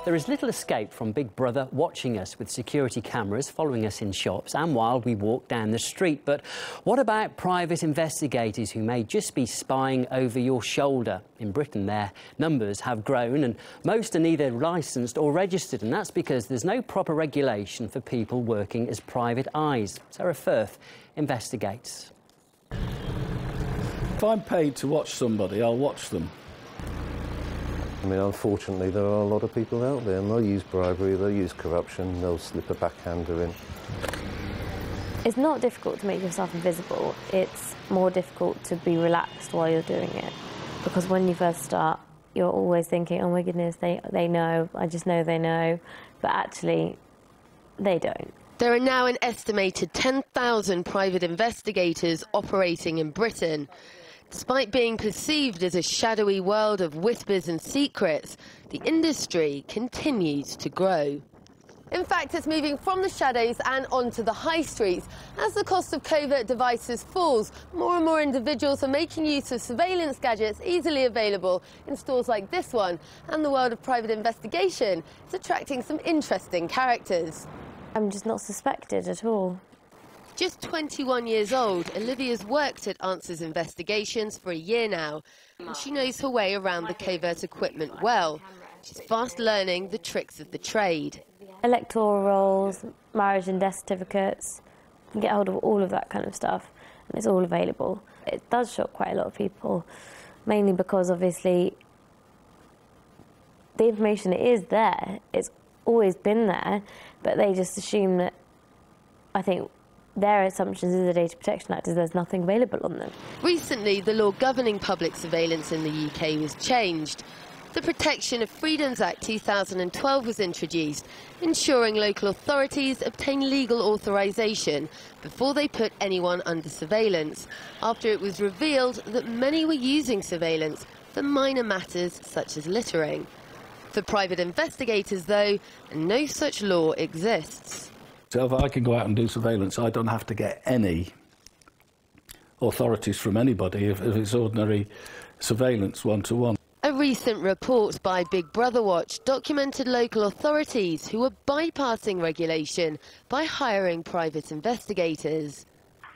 There is little escape from Big Brother watching us with security cameras following us in shops and while we walk down the street. But what about private investigators who may just be spying over your shoulder? In Britain, their numbers have grown and most are neither licensed or registered, and that's because there's no proper regulation for people working as private eyes. Sarah Firth investigates. If I'm paid to watch somebody, I'll watch them. I mean, unfortunately, there are a lot of people out there, and they'll use bribery, they'll use corruption, they'll slip a backhander in. It's not difficult to make yourself invisible. It's more difficult to be relaxed while you're doing it. Because when you first start, you're always thinking, oh my goodness, they know, I just know they know. But actually, they don't. There are now an estimated 10,000 private investigators operating in Britain. Despite being perceived as a shadowy world of whispers and secrets, the industry continues to grow. In fact, it's moving from the shadows and onto the high streets. As the cost of covert devices falls, more and more individuals are making use of surveillance gadgets easily available in stores like this one. And the world of private investigation is attracting some interesting characters. I'm just not suspected at all. Just 21 years old, Olivia's worked at Answers Investigations for a year now, and she knows her way around the covert equipment well. She's fast learning the tricks of the trade. Electoral rolls, marriage and death certificates, you can get hold of all of that kind of stuff, and it's all available. It does shock quite a lot of people, mainly because obviously the information is there, it's always been there, but they just assume that, I think, their assumptions in the Data Protection Act is there's nothing available on them. Recently, the law governing public surveillance in the UK was changed. The Protection of Freedoms Act 2012 was introduced, ensuring local authorities obtain legal authorisation before they put anyone under surveillance, after it was revealed that many were using surveillance for minor matters such as littering. For private investigators, though, no such law exists. So if I can go out and do surveillance, I don't have to get any authorities from anybody if it's ordinary surveillance one-to-one. A recent report by Big Brother Watch documented local authorities who were bypassing regulation by hiring private investigators.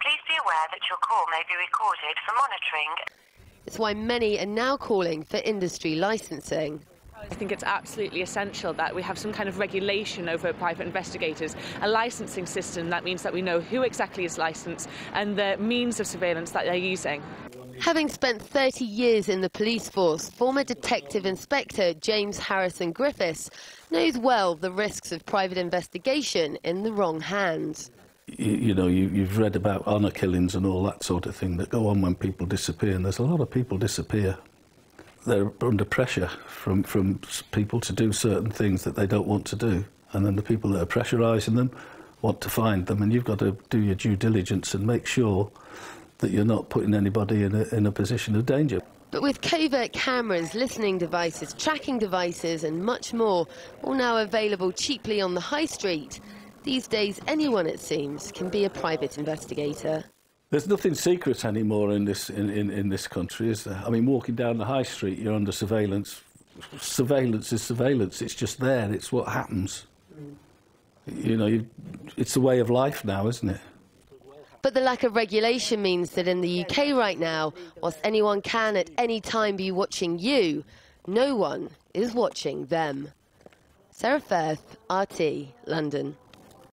Please be aware that your call may be recorded for monitoring. It's why many are now calling for industry licensing. I think it's absolutely essential that we have some kind of regulation over private investigators, a licensing system that means that we know who exactly is licensed and the means of surveillance that they're using. Having spent 30 years in the police force, former Detective Inspector James Harrison Griffiths knows well the risks of private investigation in the wrong hands. You've read about honour killings and all that sort of thing that go on when people disappear, and there's a lot of people disappear. They're under pressure from people to do certain things that they don't want to do, and then the people that are pressurising them want to find them, and you've got to do your due diligence and make sure that you're not putting anybody in a position of danger. But with covert cameras, listening devices, tracking devices and much more, all now available cheaply on the high street, these days anyone, it seems, can be a private investigator. There's nothing secret anymore in this country, is there? I mean, walking down the high street, you're under surveillance. Surveillance is surveillance. It's just there. It's what happens. It's a way of life now, isn't it? But the lack of regulation means that in the UK right now, whilst anyone can at any time be watching you, no one is watching them. Sarah Firth, RT, London.